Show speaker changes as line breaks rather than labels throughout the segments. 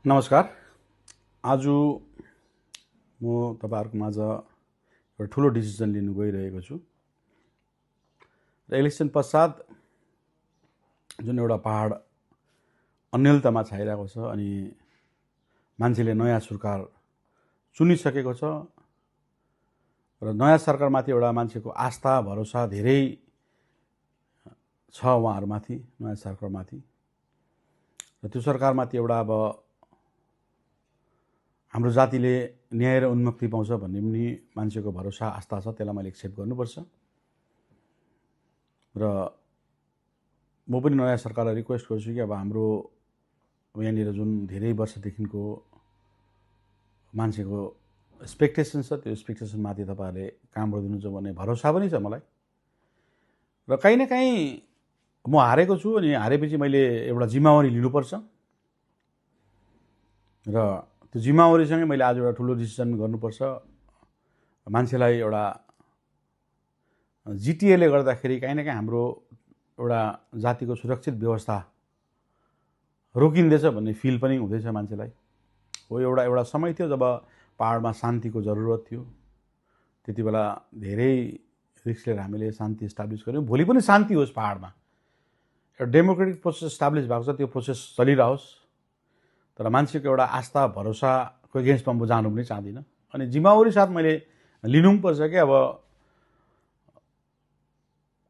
नमस्कार। आज म तपाईहरुको माझ एउटा ठूलो डिसिजन लिन गइरहेको छु र इलेक्सन पश्चात जुन एउटा पहाड अन्यलतामा छाइरहेको छ अनि मान्छेले नयाँ सरकार चुनिसकेको छ र नयाँ सरकारमाथि एउटा मान्छेको आस्था भरोसा धेरै छ उहाँहरुमाथि, नयाँ सरकारमाथि। र त्यो सरकारमाथि एउटा अब हाम्रो जातिले न्याय र उन्मुक्ति पाउँछ भन्ने पनि मान्छेको भरोसा आस्था छ, त्यसलाई मैले एक्सेप्ट गर्नुपर्छ। र म पनि नयाँ सरकारलाई रिक्वेस्ट गर्छु कि अब हाम्रो यहाँनिर जुन धेरै वर्षदेखिको मान्छेको एक्सपेक्टेसन छ, त्यो एक्सपेक्टेसन माथि तपाईहरुले काम गरिदिनुहुन्छ भन्ने भरोसा पनि छ मलाई। र कहीँ न कहीँ म हारेको छु अनि हारेपछि मैले एउटा जिम्मेवारी लिनुपर्छ र त्यो जिम्मेवारीसँगै मैले आज एउटा ठूलो डिसिजन गर्नुपर्छ। मान्छेलाई एउटा जिटिएले गर्दाखेरि कहीँ न कहीँ हाम्रो एउटा जातिको सुरक्षित व्यवस्था रोकिँदैछ भन्ने फिल पनि हुँदैछ मान्छेलाई। हो एउटा समय थियो जब पहाडमा शान्तिको जरुरत थियो, त्यति बेला धेरै रिस्क लिएर हामीले शान्ति एस्टाब्लिश गर्यौं। भोलि पनि शान्ति होस् पहाडमा, एउटा डेमोक्रेटिक प्रोसेस एस्टाब्लिश भएको छ, त्यो प्रोसेस चलिरहोस्, तर मान्छेको एउटा आस्था भरोसाको एगेन्स्टमा म जानु पनि चाहदिनँ। अनि जिम्मेवारी साथ मैले लिनु पनि पर्छ कि अब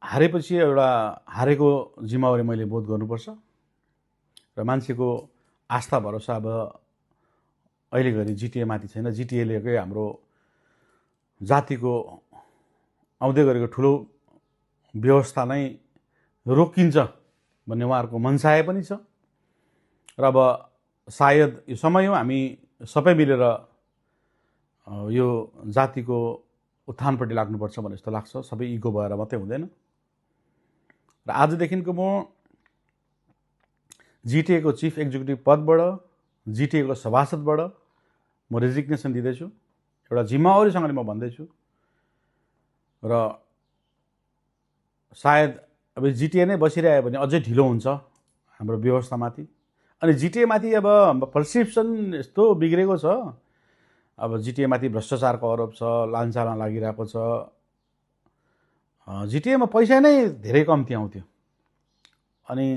हारेपछि एउटा हारेको जिम्मेवारी मैले बोध गर्नुपर्छ र मान्छेको आस्था भरोसा अब अहिले घरि जिटिए माथि छैन। जिटिएले हाम्रो जातिको आउँदै गरेको ठूलो व्यवस्था नै रोकिन्छ भन्ने उहाँहरुको मनसाय पनि छ। र अब सायद यो समय हो हामी सबै मिलेर यो जातिको उत्थानपट्टि लाग्नुपर्छ भन्ने जस्तो लाग्छ। सबै इगो भएर मात्रै हुँदैन। र आजदेखिको म जिटिए को चीफ एक्जिक्युटिभ पदबाट, जिटिए को सभासदबाट म रेजिग्नेसन दिँदैछु। एउटा जिम्मेवारीसँगले म भन्दैछु र सायद अब जिटिए नै बसिरह्यो भने अझै ढिलो हुन्छ हाम्रो व्यवस्थामाथि। अनि जिटिए माथि अब पर्सेप्सन यस्तो बिग्रेको छ, अब जिटिए माथि भ्रष्टाचारको आरोप छ, लाञ्चामा लागिरहेको छ। जिटिए मा पैसा नै धेरै कम्ती आउँथ्यो अनि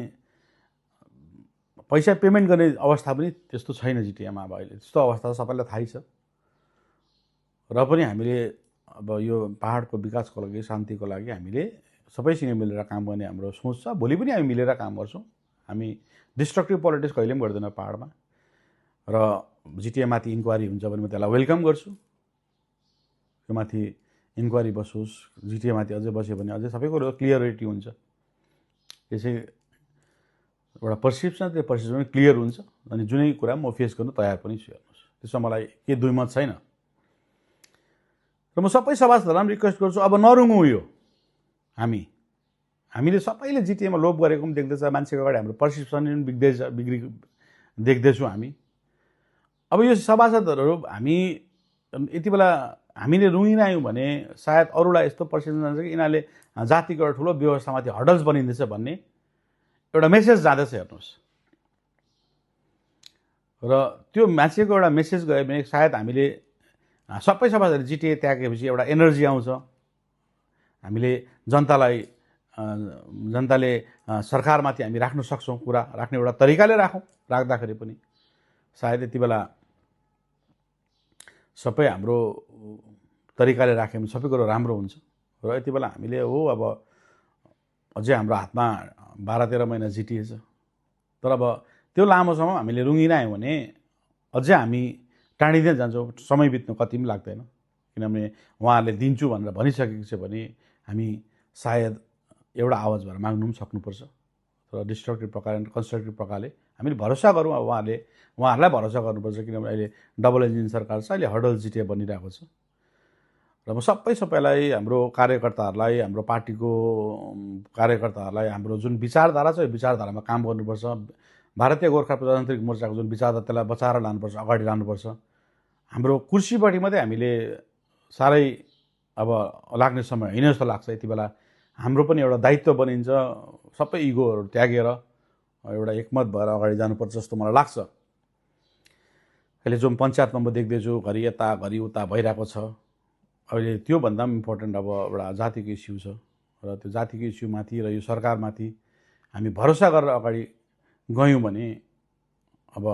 पैसा पेमेन्ट गर्ने अवस्था पनि त्यस्तो छैन जिटिए मा। अब अहिले त्यस्तो अवस्था सबैलाई थाहै छ। र पनि हामीले अब यो पहाडको विकासको लागि, शान्तिको लागि हामीले सबैसँग मिलेर काम गर्ने हाम्रो सोच छ। भोलि पनि हामी मिलेर काम गर्छौं। हामी डिस्ट्रक्टिभ पोलिटिक्स कहिले पनि गर्दैन पहाडमा। र जिटिए माथि इन्क्वायरी हुन्छ भने म त्यसलाई वेलकम गर्छु। यो माथि इन्क्वायरी बसोस्, जिटिए माथि अझै बस्यो भने अझै सबै कुरो क्लियरिटी हुन्छ। त्यसै एउटा पर्सेप्सन, त्यो पर्सेप्सन क्लियर हुन्छ अनि जुनै कुरा म फेस गर्न तयार पनि छु। हेर्नुस्, त्यसमा मलाई के दुई मत छैन। र म सबै सभासदहरुलाई रिक्वेस्ट गर्छु, अब नरुङौं यो। हामीले सबैले जिटिएमा लोभ गरेको पनि देख्दैछ, मान्छेको अगाडि हाम्रो पर्सेप्सन पनि देख्दैछु हामी। अब यो सभासदहरु हामी यति बेला हामीले रुङिरह्यौं भने सायद अरूलाई यस्तो पर्सेप्सन जान्छ कि यिनीहरूले जातिको एउटा ठूलो व्यवस्थामाथि हडल्स बनिँदैछ भन्ने एउटा मेसेज जाँदैछ। हेर्नुस्, र त्यो मान्छेको एउटा मेसेज गयो भने सायद हामीले सबै सभासदहरु जिटिए त्यागेपछि एउटा एनर्जी आउँछ। हामीले जनताले सरकारमाथि हामी राख्न सक्छौं, कुरा राख्ने एउटा तरिकाले राख्दाखेरि पनि सायद यति बेला सबै हाम्रो तरिकाले राख्यो भने सबै कुरो राम्रो हुन्छ। र यति बेला हामीले हो अब अझै हाम्रो हातमा 12-13 महिना जिटिए छ, तर अब त्यो लामो समय हामीले रुङिरह्यौं भने अझै हामी टाढिँदै जान्छौं, समय बित्नु कति पनि लाग्दैन। किनभने उहाँहरूले दिन्छु भनेर भनिसकेको छ भने हामी सायद एउटा आवाज भएर माग्नु पनि सक्नुपर्छ। तर डिस्ट्रक्टिभ प्रकारले, कन्स्ट्रक्टिभ प्रकारले हामीले भरोसा गरौँ। अब उहाँहरूलाई भरोसा गर्नुपर्छ, किनभने अहिले डबल इन्जिन सरकार छ, अहिले हडल जिटिए बनिरहेको छ। र म सबैलाई, हाम्रो कार्यकर्ताहरूलाई, हाम्रो पार्टीको कार्यकर्ताहरूलाई हाम्रो जुन विचारधारा छ यो विचारधारामा काम गर्नुपर्छ। भारतीय गोर्खा प्रजातान्त्रिक मोर्चाको जुन विचारधारा त्यसलाई बचाएर लानुपर्छ, अगाडि लानुपर्छ। हाम्रो कुर्सीपट्टि मात्रै हामीले सारै अब लाग्ने समय हैन जस्तो लाग्छ। यति बेला हाम्रो पनि एउटा दायित्व बनिन्छ, सबै इगोहरु त्यागेर एउटा एकमत भएर अगाडि जानुपर्छ जस्तो मलाई लाग्छ। अहिले जो पञ्चायतमा म देख्दैछु घरि यता घरि उता भइरहेको छ। अहिले त्योभन्दा पनि इम्पोर्टेन्ट अब एउटा जातिको इस्यु छ र त्यो जातिको इस्युमाथि र यो सरकारमाथि हामी भरोसा गरेर अगाडि गयौँ भने अब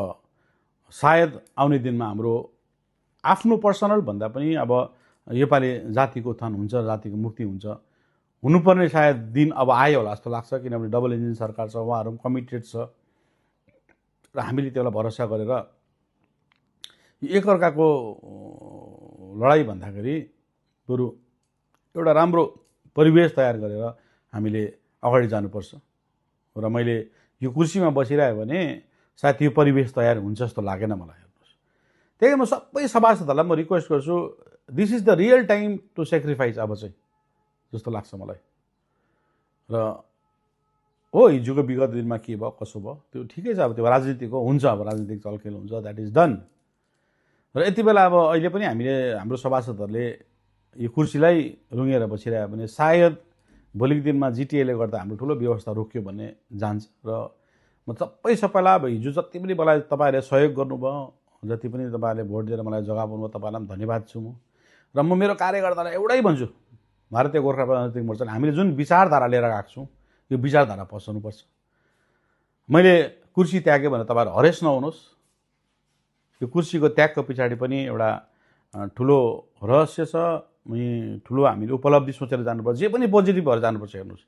सायद आउने दिनमा हाम्रो आफ्नो पर्सनल भन्दा पनि अब योपालि जातिको उत्थान हुन्छ, जातिको मुक्ति हुन्छ, हुनुपर्ने सायद दिन अब आयो होला जस्तो लाग्छ। किनभने डबल इन्जिन सरकार छ, उहाँहरू पनि कमिटेड छ र हामीले त्यसलाई भरोसा गरेर एकअर्काको लडाइँ भन्दाखेरि बरु एउटा राम्रो परिवेश तयार गरेर हामीले अगाडि जानुपर्छ। र मैले यो कुर्सीमा बसिरह्यो भने सायद यो परिवेश तयार हुन्छ जस्तो लागेन मलाई। हेर्नुहोस्, त्यही म सबै सभासदहरूलाई म रिक्वेस्ट गर्छु, this is the real time to sacrifice अब चाहिँ जस्तो लाग्छ मलाई। र हो हिजोको विगत दिनमा के भयो कसो भयो त्यो ठिकै छ, अब त्यो राजनीतिक हो, हुन्छ, अब राजनीतिक चलखेल हुन्छ, द्याट इज डन। र यति बेला अब अहिले पनि हामीले हाम्रो सभासदहरूले यो कुर्सीलाई रुँगेर बसिरह्यो भने सायद भोलिको दिनमा जिटिएले गर्दा हाम्रो ठुलो व्यवस्था रोक्यो भन्ने जान्छ। र म सबैलाई अब हिजो जति पनि मलाई तपाईँहरूले सहयोग गर्नुभयो, जति पनि तपाईँहरूले भोट दिएर मलाई जग्गा पाउनुभयो, तपाईँलाई पनि धन्यवाद छु म। र म मेरो कार्यकर्तालाई एउटै भन्छु, भारतीय गोर्खा प्रजातान्त्रिक मोर्चाले हामीले जुन विचारधारा लिएर गएको छौँ यो विचारधारा पसाउनुपर्छ। मैले कुर्सी त्यागेँ भने तपाईँहरू हरेस नहुनुहोस्। यो कुर्सीको त्यागको पछाडि पनि एउटा ठुलो रहस्य छ, ठुलो हामीले उपलब्धि सोचेर जानुपर्छ। जे पनि पोजिटिभ भएर जानुपर्छ। हेर्नुहोस्,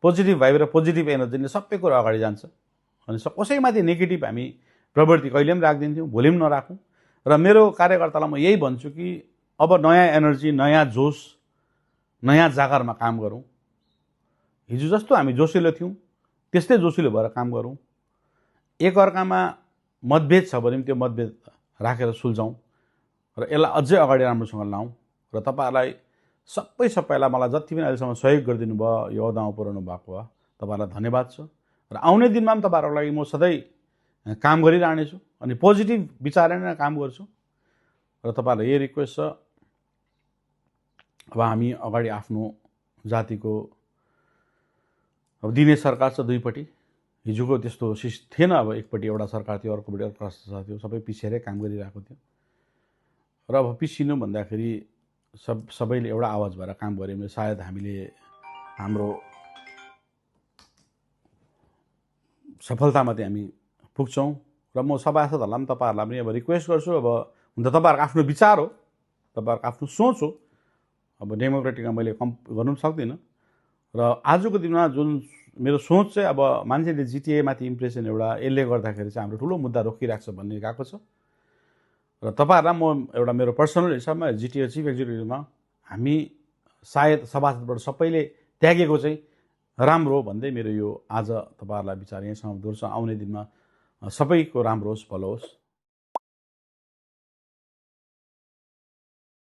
पोजिटिभ भाइब र पोजिटिभ एनर्जीले सबै कुरो अगाडि जान्छ। अनि कसैमाथि नेगेटिभ हामी प्रवृत्ति कहिले पनि राखिदिन्थ्यौँ, भोलि पनि नराखौँ। र मेरो कार्यकर्तालाई म यही भन्छु कि अब नयाँ एनर्जी, नयाँ जोस, नयाँ जागरमा काम गरौँ। हिजो जस्तो हामी जोसिलो थियौँ त्यस्तै जोसिलो भएर काम गरौँ। एकअर्कामा मतभेद छ भने त्यो मतभेद राखेर सुल्झौँ र यसलाई अझै अगाडि राम्रोसँग लाउँ। र तपाईँहरूलाई सबैलाई मलाई जति पनि अहिलेसम्म सहयोग गरिदिनु भयो, यो अहदामा पुर्याउनु भएको भयो, तपाईँहरूलाई धन्यवाद छ। र आउने दिनमा पनि तपाईँहरूको लागि म सधैँ काम गरिरहनेछु अनि पोजिटिभ विचार नै काम गर्छु। र तपाईँहरूलाई यही रिक्वेस्ट छ, अब हामी अगाडि आफ्नो जातिको अब दिने सरकार छ दुईपट्टि। हिजोको त्यस्तो थिएन, अब एकपट्टि एउटा सरकार थियो, अर्कोपट्टि अर्को सरकार थियो, सबै पिछेरै काम गरिरहेको थियो। र अब पिछिनु भन्दाखेरि सबैले एउटा आवाज भएर काम गऱ्यो भने सायद हामीले हाम्रो सफलतामाथि हामी पुग्छौँ। र म सभासदहरूलाई पनि तपाईँहरूलाई पनि अब रिक्वेस्ट गर्छु, अब हुन त तपाईँहरूको आफ्नो विचार हो, तपाईँहरूको आफ्नो सोच हो, अब डेमोक्रेटिकमा मैले गर्नु सक्दिनँ। र आजको दिनमा जुन मेरो सोच चाहिँ अब मान्छेले जिटिएमाथि इम्प्रेसन एउटा यसले गर्दाखेरि चाहिँ हाम्रो ठुलो मुद्दा रोकिरहेको छ भन्ने गएको छ। र तपाईँहरूलाई म एउटा मेरो पर्सनल हिसाबमा जिटिए चिफ एक्जिक्युटिभमा हामी सायद सभासदबाट सबैले त्यागेको चाहिँ राम्रो हो भन्दै मेरो यो आज तपाईँहरूलाई विचार यहीँ समाप्त गर्छु। आउने दिनमा सबैको राम्रो होस्, भलो होस्।